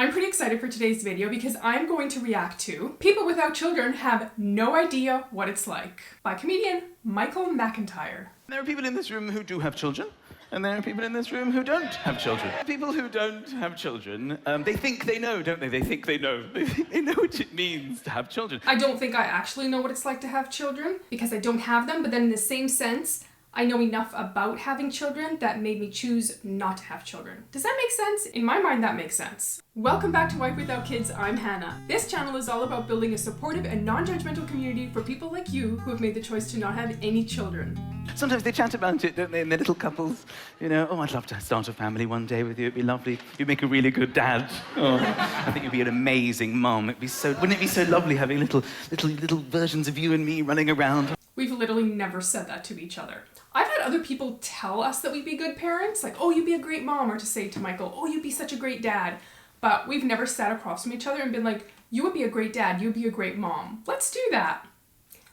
I'm pretty excited for today's video because I'm going to react to People Without Children Have No Idea What It's Like by comedian Michael McIntyre. There are people in this room who do have children, and there are people in this room who don't have children. People who don't have children, they think they know, don't they? They think they know. They think they know what it means to have children. I don't think I actually know what it's like to have children because I don't have them, but then in the same sense, I know enough about having children that made me choose not to have children. Does that make sense? In my mind, that makes sense. Welcome back to Wife Without Kids, I'm Hannah. This channel is all about building a supportive and non-judgmental community for people like you who have made the choice to not have any children. Sometimes they chat about it, don't they, in their little couples? You know, oh, I'd love to start a family one day with you, it'd be lovely. You'd make a really good dad. Oh, I think you'd be an amazing mom. Wouldn't it be so lovely having little versions of you and me running around? We've literally never said that to each other. I've had other people tell us that we'd be good parents, like, oh, you'd be a great mom, or to say to Michael, oh, you'd be such a great dad. But we've never sat across from each other and been like, you would be a great dad, you'd be a great mom. Let's do that.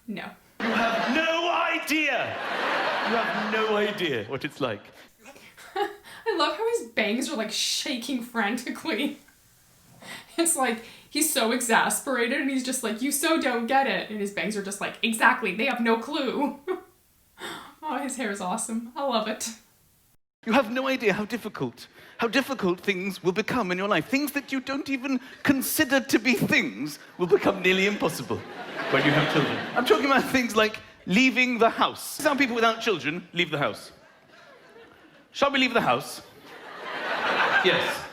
No. You have no idea! You have no idea what it's like. I love how his bangs are like shaking frantically. It's like, he's so exasperated and he's just like, you so don't get it. And his bangs are just like, exactly, they have no clue. Oh, his hair is awesome. I love it. You have no idea how difficult things will become in your life. Things that you don't even consider to be things will become nearly impossible when you have children. I'm talking about things like leaving the house. Some people without children leave the house. Shall we leave the house? Yes.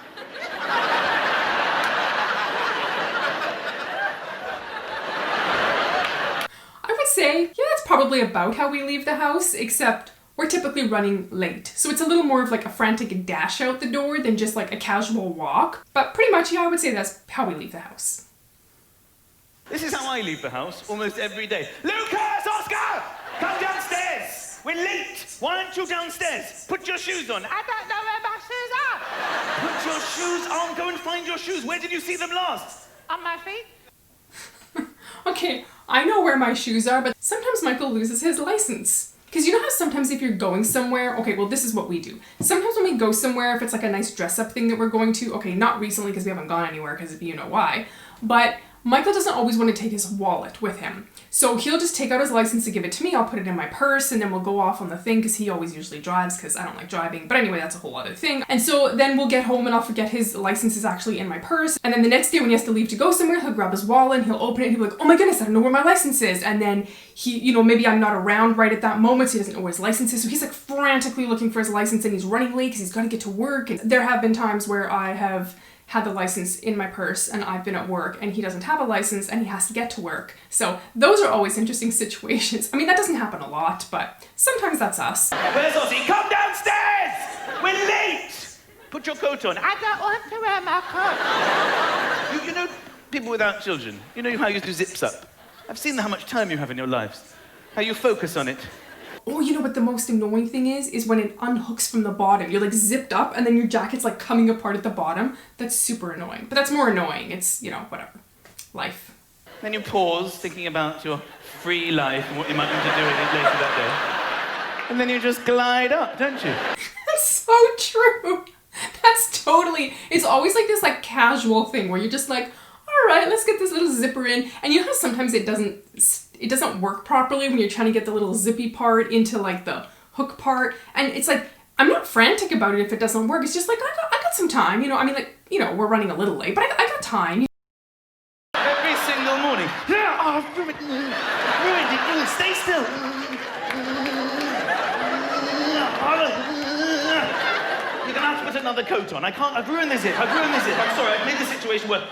Say, yeah, that's probably about how we leave the house, except we're typically running late. So it's a little more of like a frantic dash out the door than just like a casual walk. But pretty much, yeah, I would say that's how we leave the house. This is how I leave the house almost every day. Lucas, Oscar, come downstairs. We're late. Why aren't you downstairs? Put your shoes on. I don't know where my shoes are. Put your shoes on. Go and find your shoes. Where did you see them last? On my feet. Okay, I know where my shoes are, but sometimes Michael loses his license. Because you know how sometimes if you're going somewhere, okay, well, this is what we do. Sometimes when we go somewhere, if it's like a nice dress-up thing that we're going to, okay, not recently because we haven't gone anywhere because you know why, but Michael doesn't always want to take his wallet with him. So he'll just take out his license to give it to me, I'll put it in my purse, and then we'll go off on the thing because he always usually drives because I don't like driving. But anyway, that's a whole other thing. And so then we'll get home and I'll forget his license is actually in my purse. And then the next day when he has to leave to go somewhere, he'll grab his wallet and he'll open it and he'll be like, oh my goodness, I don't know where my license is. And then he, you know, maybe I'm not around right at that moment, so he doesn't know where his license is. So he's like frantically looking for his license and he's running late because he's got to get to work. And there have been times where I have had the license in my purse and I've been at work and he doesn't have a license and he has to get to work. So those are always interesting situations. I mean, that doesn't happen a lot, but sometimes that's us. Where's Aussie? Come downstairs! We're late! Put your coat on. I don't want to wear my coat. You know, people without children, you know how you do zips up? I've seen how much time you have in your lives, how you focus on it. Oh, you know what the most annoying thing is when it unhooks from the bottom. You're like zipped up and then your jacket's like coming apart at the bottom. That's super annoying. But that's more annoying. It's, you know, whatever. Life. Then you pause, thinking about your free life and what you might want to do with it later that day. And then you just glide up, don't you? That's so true. That's totally, it's always like this like casual thing where you're just like, all right, let's get this little zipper in. And you know how sometimes it doesn't work properly when you're trying to get the little zippy part into like the hook part. And it's like, I'm not frantic about it if it doesn't work. It's just like, I got some time, you know, I mean like, you know, we're running a little late, but I got time. Every single morning. Yeah, oh, I've ruined it. Stay still. You're gonna have to put another coat on. I've ruined the zip. I'm sorry, I've made the situation worse.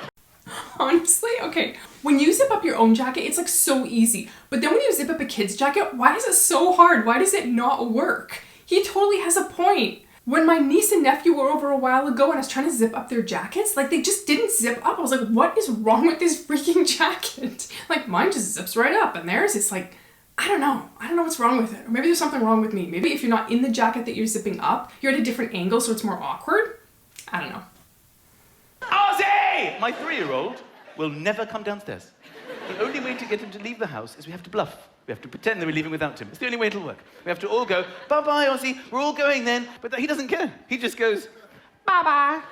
Honestly, okay, when you zip up your own jacket, it's like so easy. But then when you zip up a kid's jacket, why is it so hard? Why does it not work? He totally has a point. When my niece and nephew were over a while ago and I was trying to zip up their jackets, like they just didn't zip up. I was like, what is wrong with this freaking jacket? Like mine just zips right up and theirs, it's like, I don't know what's wrong with it. Or maybe there's something wrong with me. Maybe if you're not in the jacket that you're zipping up, you're at a different angle so it's more awkward. I don't know. Aussie! My 3-year-old will never come downstairs. The only way to get him to leave the house is we have to bluff. We have to pretend that we're leaving without him. It's the only way it'll work. We have to all go, bye-bye, Aussie, we're all going then. But he doesn't care. He just goes, Bye-bye.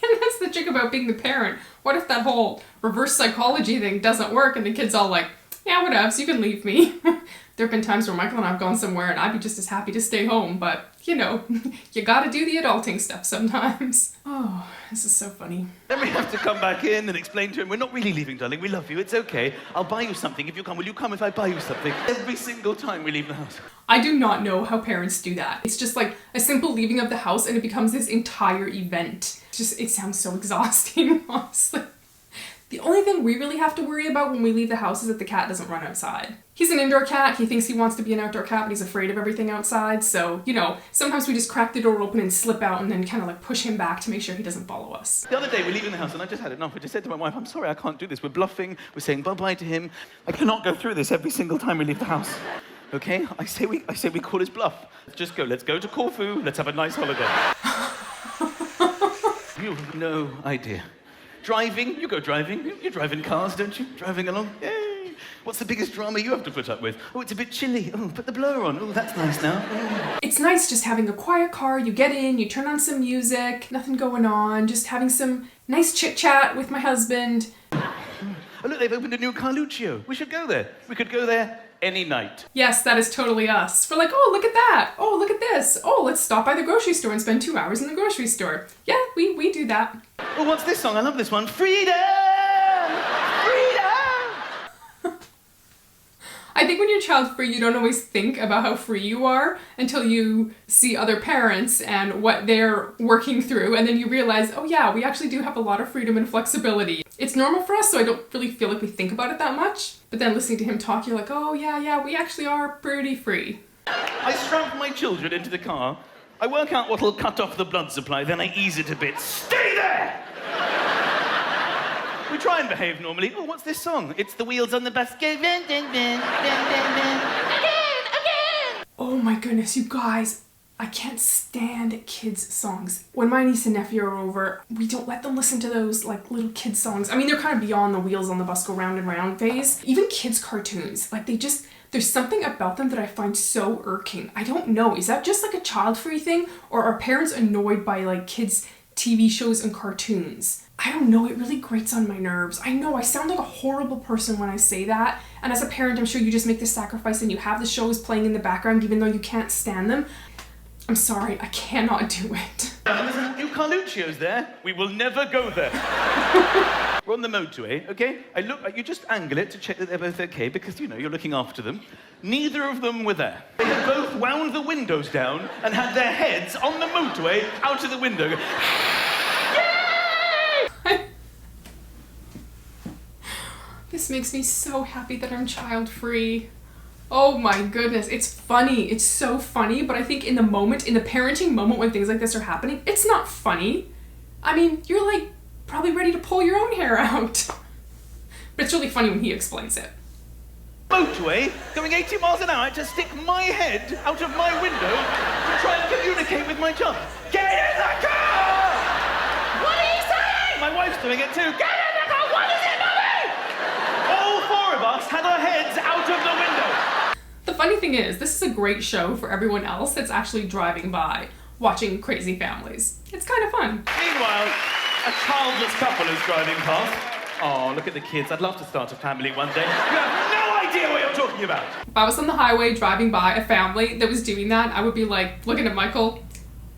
And that's tragic about being the parent. What if that whole reverse psychology thing doesn't work and the kid's all like, yeah, whatevs, you can leave me. There have been times where Michael and I have gone somewhere and I'd be just as happy to stay home, but, you know, you gotta do the adulting stuff sometimes. Oh, this is so funny. Then we have to come back in and explain to him, we're not really leaving, darling, we love you, it's okay. I'll buy you something if you come. Will you come if I buy you something? Every single time we leave the house. I do not know how parents do that. It's just like a simple leaving of the house and it becomes this entire event. It sounds so exhausting, honestly. The only thing we really have to worry about when we leave the house is that the cat doesn't run outside. He's an indoor cat, he thinks he wants to be an outdoor cat, but he's afraid of everything outside, so, you know, sometimes we just crack the door open and slip out and then kind of like push him back to make sure he doesn't follow us. The other day, we're leaving the house and I just had enough. I just said to my wife, I'm sorry, I can't do this. We're bluffing, we're saying bye-bye to him. I cannot go through this every single time we leave the house. Okay? I say we call his bluff. Just go, let's go to Corfu, let's have a nice holiday. You have no idea. Driving, you go driving. You drive in cars, don't you? Driving along, yay. What's the biggest drama you have to put up with? Oh, it's a bit chilly. Oh, put the blower on. Oh, that's nice now. Oh. It's nice just having a quiet car, you get in, you turn on some music, nothing going on, just having some nice chit-chat with my husband. Oh, look, they've opened a new Carluccio. We should go there. We could go there any night. Yes, that is totally us. We're like, oh, look at that. Oh, look at this. Oh, let's stop by the grocery store and spend 2 hours in the grocery store. Yeah, we do that. Oh, what's this song? I love this one. Freedom! Freedom! I think when you're child free, you don't always think about how free you are until you see other parents and what they're working through, and then you realize, oh yeah, we actually do have a lot of freedom and flexibility. It's normal for us, so I don't really feel like we think about it that much. But then listening to him talk, you're like, oh yeah, we actually are pretty free. I strap my children into the car. I work out what'll cut off the blood supply, then I ease it a bit. Stay there! We try and behave normally. Oh, what's this song? It's the wheels on the bus go dun, dun, dun, dun, dun, dun. Again! Oh my goodness, you guys. I can't stand kids' songs. When my niece and nephew are over, we don't let them listen to those like little kids' songs. I mean, they're kind of beyond the wheels on the bus go round and round phase. Even kids' cartoons, like there's something about them that I find so irking. I don't know, is that just like a child-free thing? Or are parents annoyed by like kids' TV shows and cartoons? I don't know, it really grates on my nerves. I know, I sound like a horrible person when I say that. And as a parent, I'm sure you just make the sacrifice and you have the shows playing in the background even though you can't stand them. I'm sorry, I cannot do it. There's a new Carluccio's there. We will never go there. We're on the motorway, okay? You just angle it to check that they're both okay because, you know, you're looking after them. Neither of them were there. They had both wound the windows down and had their heads on the motorway out of the window. This makes me so happy that I'm child-free. Oh my goodness, it's funny. It's so funny, but I think in the moment, in the parenting moment when things like this are happening, it's not funny. I mean, you're like probably ready to pull your own hair out. But it's really funny when he explains it. Motorway, going 80 miles an hour to stick my head out of my window to try and communicate with my child. Get in the car! What are you saying? My wife's doing it too. Get in the car! What is it, Mummy? All four of us had our heads out of the window. The funny thing is, this is a great show for everyone else that's actually driving by, watching crazy families. It's kind of fun. Meanwhile, a childless couple is driving past. Oh, look at the kids. I'd love to start a family one day. You have no idea what you're talking about. If I was on the highway driving by a family that was doing that, I would be like, looking at Michael,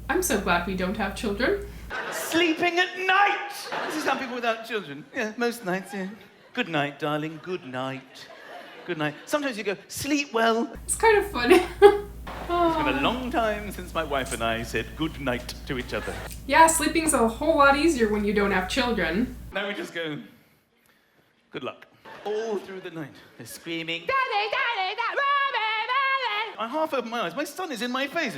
I'm so glad we don't have children. Sleeping at night! This is how people without children. Yeah, most nights, yeah. Good night, darling. Good night. Good night. Sometimes you go, sleep well. It's kind of funny. It's been a long time since my wife and I said good night to each other. Yeah, sleeping's a whole lot easier when you don't have children. Now we just go, good luck. All through the night. They're screaming, Daddy, Daddy, Daddy, Mommy, Mommy. I half open my eyes. My son is in my face.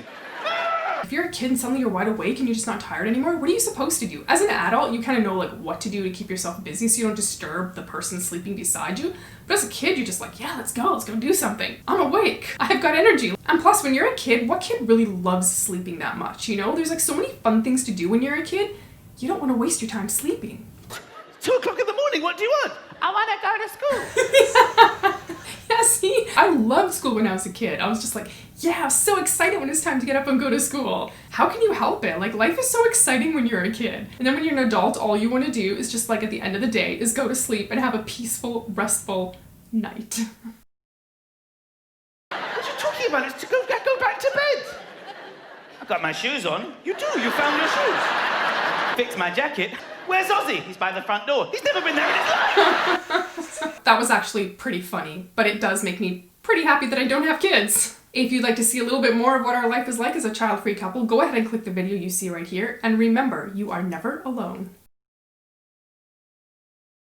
If you're a kid and suddenly you're wide awake and you're just not tired anymore, what are you supposed to do? As an adult, you kind of know like what to do to keep yourself busy so you don't disturb the person sleeping beside you. But as a kid, you're just like, yeah, let's go do something. I'm awake. I've got energy. And plus, when you're a kid, what kid really loves sleeping that much, you know? There's like so many fun things to do when you're a kid. You don't want to waste your time sleeping. 2 o'clock in the morning, what do you want? I want to go to school. Yes, See, I loved school when I was a kid. I was just like, yeah, I was so excited when it's time to get up and go to school. How can you help it? Like, life is so exciting when you're a kid. And then when you're an adult, all you want to do is just like at the end of the day is go to sleep and have a peaceful, restful night. What are you talking about? It's to go back to bed. I've got my shoes on. You do. You found your shoes. Fix my jacket. Where's Aussie? He's by the front door. He's never been there in his life. That was actually pretty funny, but it does make me pretty happy that I don't have kids. If you'd like to see a little bit more of what our life is like as a child-free couple, go ahead and click the video you see right here. And remember, you are never alone.